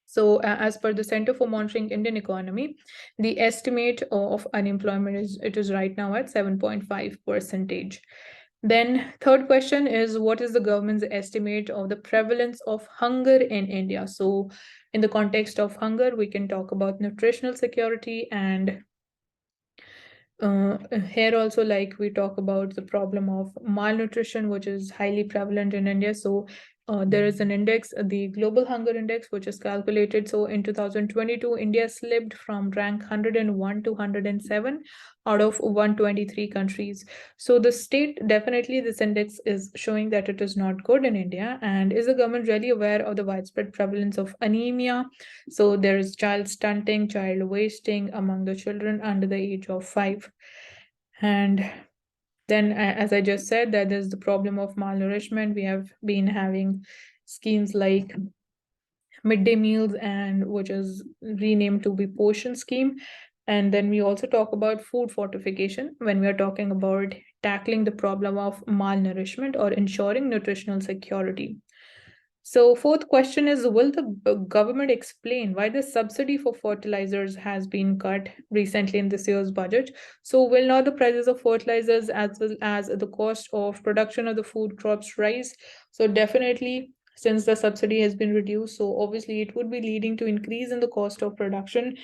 so as per the Center for Monitoring Indian Economy, the estimate of unemployment is right now at 7.5%. Then third question is, what is the government's estimate of the prevalence of hunger in India? So in the context of hunger, we can talk about nutritional security, and here also, like, we talk about the problem of malnutrition, which is highly prevalent in India. So there is an index, the global hunger index, which is calculated. So in 2022, India slipped from rank 101 to 107 out of 123 countries. So the state, definitely this index is showing that it is not good in India. And is the government really aware of the widespread prevalence of anemia? So there is child stunting, child wasting among the children under the age of 5. And then, as I just said, that there's the problem of malnourishment. We have been having schemes like midday meals, and which is renamed to be portion scheme. And then we also talk about food fortification when we are talking about tackling the problem of malnourishment or ensuring nutritional security. So fourth question is, will the government explain why the subsidy for fertilizers has been cut recently in this year's budget? So will not the prices of fertilizers as well as the cost of production of the food crops rise? So definitely, since the subsidy has been reduced, so obviously it would be leading to increase in the cost of production,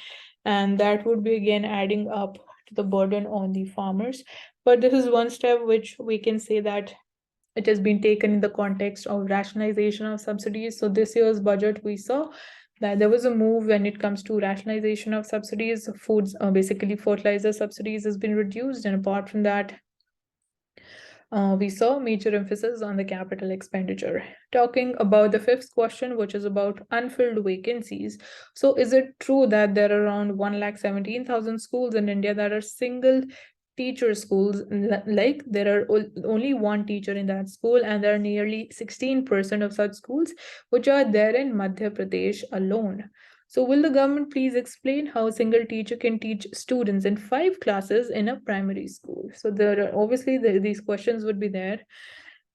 and that would be again adding up to the burden on the farmers. But this is one step which we can say that it has been taken in the context of rationalization of subsidies. So this year's budget, we saw that there was a move when it comes to rationalization of subsidies. Foods, basically fertilizer subsidies, has been reduced, and apart from that, we saw major emphasis on the capital expenditure. Talking about the fifth question, which is about unfilled vacancies. So is it true that there are around 1,17,000 schools in India that are single teacher schools? Like, there are only one teacher in that school, and there are nearly 16% of such schools which are there in Madhya Pradesh alone. So will the government please explain how a single teacher can teach students in 5 classes in a primary school? So there are obviously these questions would be there.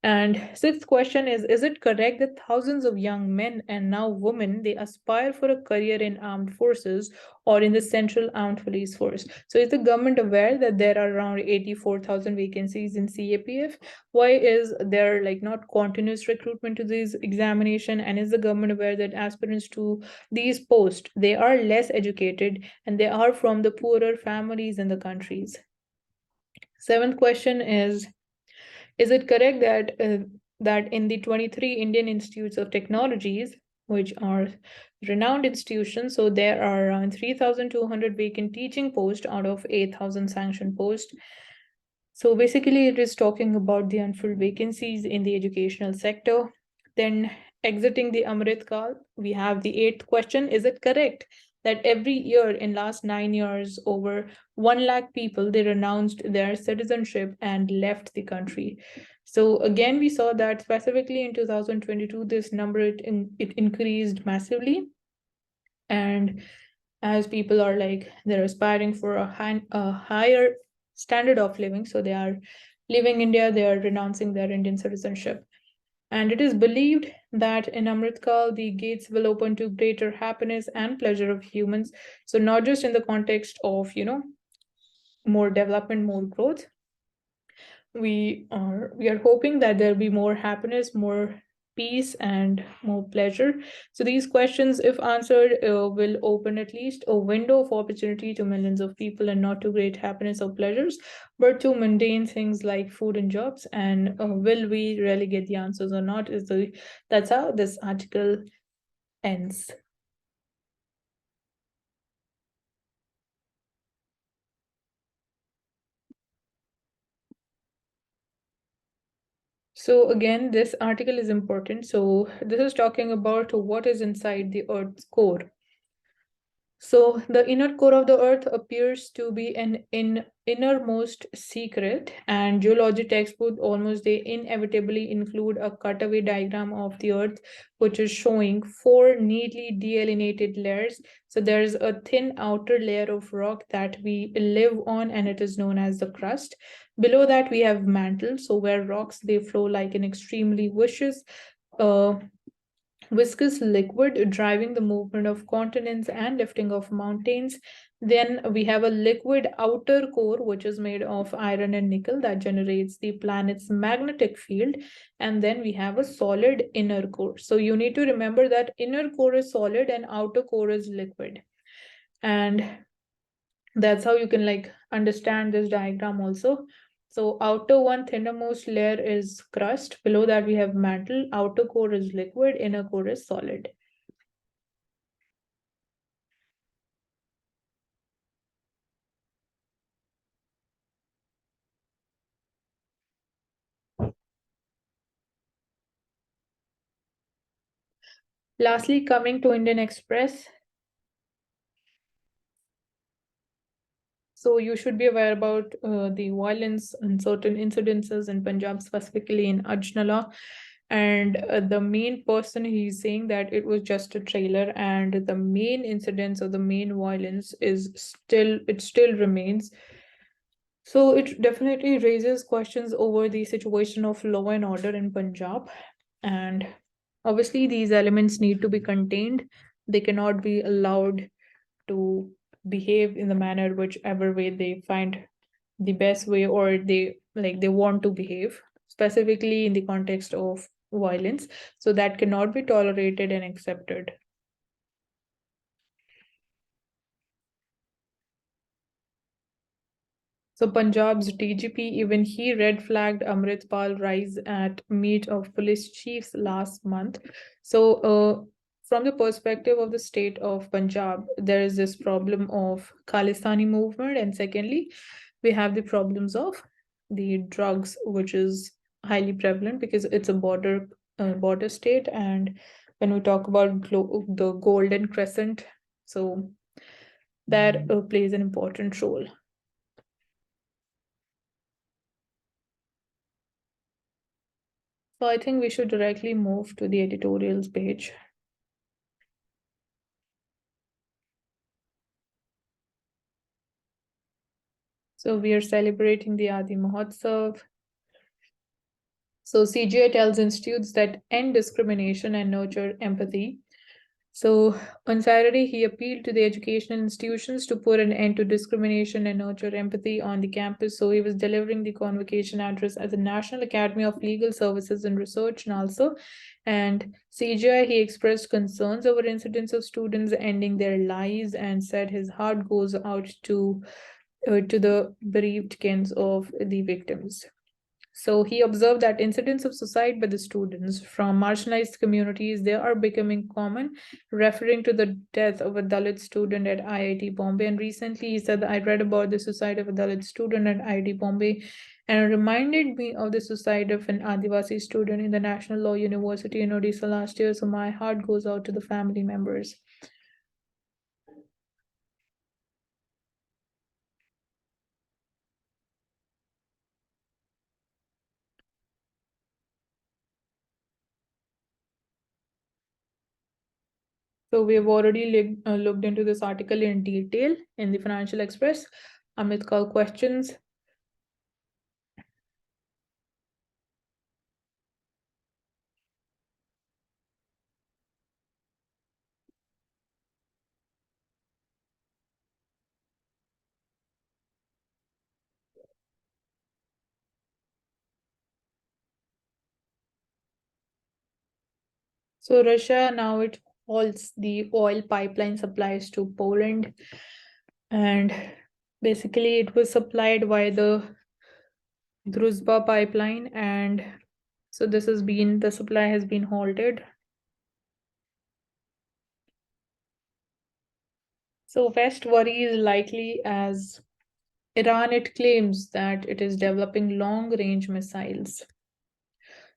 And sixth question is it correct that thousands of young men and now women, they aspire for a career in armed forces or in the Central Armed Police Force? So is the government aware that there are around 84,000 vacancies in CAPF? Why is there like not continuous recruitment to these examination? And is the government aware that aspirants to these posts, they are less educated and they are from the poorer families in the countries? Seventh question is it correct that in the 23 Indian Institutes of Technologies, which are renowned institutions, so there are around 3,200 vacant teaching posts out of 8,000 sanctioned posts? So basically, it is talking about the unfilled vacancies in the educational sector. Then, exiting the Amrit Kal, we have the eighth question. Is it correct that every year in last 9 years, over 1 lakh people, they renounced their citizenship and left the country? So again, we saw that specifically in 2022, this number it increased massively. And as people are like they're aspiring for a higher standard of living, so they are leaving India, they are renouncing their Indian citizenship. And it is believed that in Amritkal, the gates will open to greater happiness and pleasure of humans. So not just in the context of, more development, more growth, we are hoping that there'll be more happiness, more peace, and more pleasure. So these questions, if answered, will open at least a window of opportunity to millions of people, and not to great happiness or pleasures, but to mundane things like food and jobs. And will we really get the answers or not? That's how this article ends. So again, this article is important. So this is talking about what is inside the Earth's core. So the inner core of the Earth appears to be an innermost secret, and geology textbooks almost they inevitably include a cutaway diagram of the Earth, which is showing four neatly delineated layers. So there's a thin outer layer of rock that we live on, and it is known as the crust. Below that, we have mantle, so where rocks they flow like an extremely uh, viscous liquid driving the movement of continents and lifting of mountains. Then we have a liquid outer core, which is made of iron and nickel that generates the planet's magnetic field. And then we have a solid inner core. So you need to remember that inner core is solid and outer core is liquid. And that's how you can like understand this diagram also. So outer one thinnermost layer is crust, below that we have mantle, outer core is liquid, inner core is solid. Lastly, coming to Indian Express. So you should be aware about the violence and certain incidences in Punjab, specifically in Ajnala. And the main person, he's saying that it was just a trailer, and the main incidents or the main violence it still remains. So it definitely raises questions over the situation of law and order in Punjab. And obviously, these elements need to be contained. They cannot be allowed to behave in the manner whichever way they find the best way, or they want to behave, specifically in the context of violence. So that cannot be tolerated and accepted. So Punjab's DGP, even he red flagged Amritpal rise at meet of police chiefs last month. So from the perspective of the state of Punjab, there is this problem of Khalistani movement, and secondly, we have the problems of the drugs, which is highly prevalent because it's a border state. And when we talk about the Golden Crescent, so that plays an important role. So I think we should directly move to the editorials page. So we are celebrating the Adi Mahotsav. So CGI tells institutes that end discrimination and nurture empathy. So on Saturday, he appealed to the educational institutions to put an end to discrimination and nurture empathy on the campus. So he was delivering the convocation address at the National Academy of Legal Services and Research, NALSA. And CGI, he expressed concerns over incidents of students ending their lives and said his heart goes out to the bereaved kins of the victims. So he observed that incidents of suicide by the students from marginalized communities, they are becoming common, referring to the death of a Dalit student at IIT Bombay. And recently he said that I read about the suicide of a Dalit student at IIT Bombay, and it reminded me of the suicide of an Adivasi student in the National Law University in Odisha last year. So my heart goes out to the family members. So we have already looked into this article in detail in the Financial Express. Amit, call questions. So Russia now it halts the oil pipeline supplies to Poland, and basically it was supplied via the Druzhba pipeline, and so this has been the supply has been halted. So West worries likely as Iran it claims that it is developing long range missiles.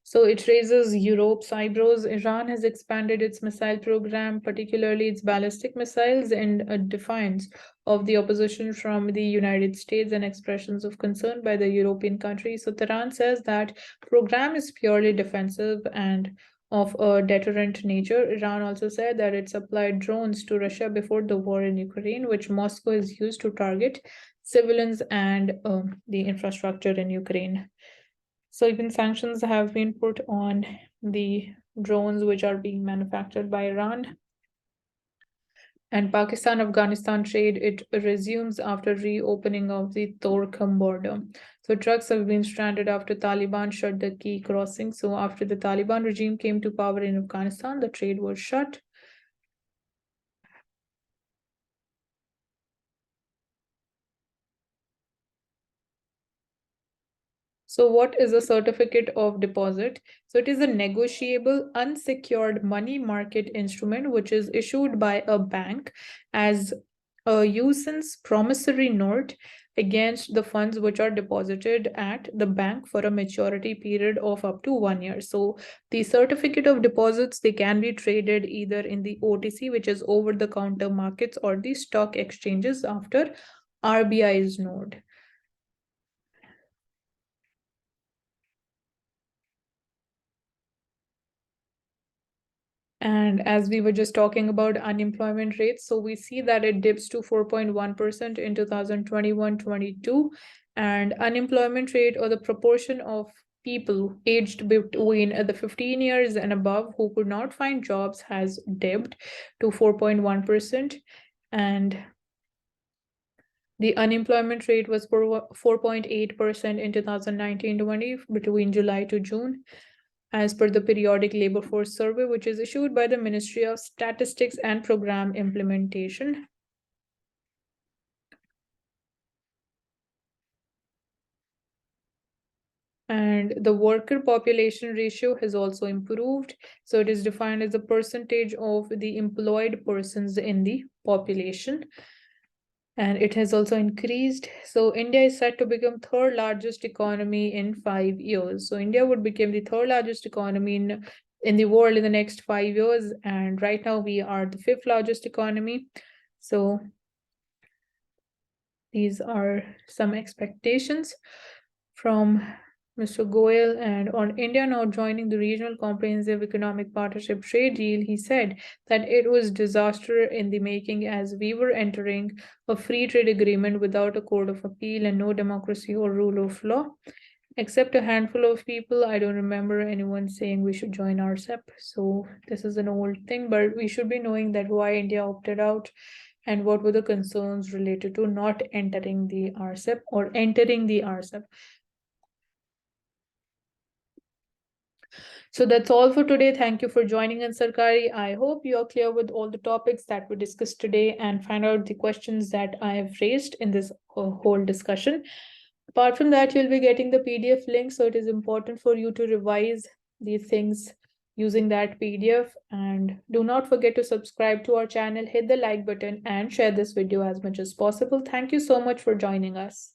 So it raises Europe's eyebrows. Iran has expanded its missile program, particularly its ballistic missiles, in defiance of the opposition from the United States and expressions of concern by the European countries. So Tehran says that program is purely defensive and of a deterrent nature. Iran also said that it supplied drones to Russia before the war in Ukraine, which Moscow has used to target civilians and the infrastructure in Ukraine. So even sanctions have been put on the drones which are being manufactured by Iran. And Pakistan-Afghanistan trade, it resumes after reopening of the Torkham border. So trucks have been stranded after Taliban shut the key crossing. So after the Taliban regime came to power in Afghanistan, the trade was shut. So what is a certificate of deposit? So it is a negotiable unsecured money market instrument which is issued by a bank as a usance promissory note against the funds which are deposited at the bank for a maturity period of up to 1 year. So the certificate of deposits, they can be traded either in the OTC, which is over the counter markets, or the stock exchanges after RBI's node. And as we were just talking about unemployment rates, so we see that it dips to 4.1% in 2021-22, and unemployment rate, or the proportion of people aged between the 15 years and above who could not find jobs, has dipped to 4.1%, and the unemployment rate was 4.8% in 2019-20 between July to June, as per the periodic labor force survey, which is issued by the Ministry of Statistics and Program Implementation. And the worker population ratio has also improved. So it is defined as the percentage of the employed persons in the population, and it has also increased. So India is set to become third largest economy in 5 years. So India would become the third largest economy in the world in the next 5 years, and right now we are the fifth largest economy. So these are some expectations from Mr. Goyal. And on India now joining the Regional Comprehensive Economic Partnership trade deal, he said that it was disaster in the making, as we were entering a free trade agreement without a court of appeal and no democracy or rule of law. Except a handful of people, I don't remember anyone saying we should join RCEP. So this is an old thing, but we should be knowing that why India opted out and what were the concerns related to not entering the RCEP or entering the RCEP. So that's all for today. Thank you for joining in, Sarkari. I hope you are clear with all the topics that we discussed today and find out the questions that I have raised in this whole discussion. Apart from that, you'll be getting the PDF link, so it is important for you to revise these things using that PDF. And do not forget to subscribe to our channel, hit the like button, and share this video as much as possible. Thank you so much for joining us.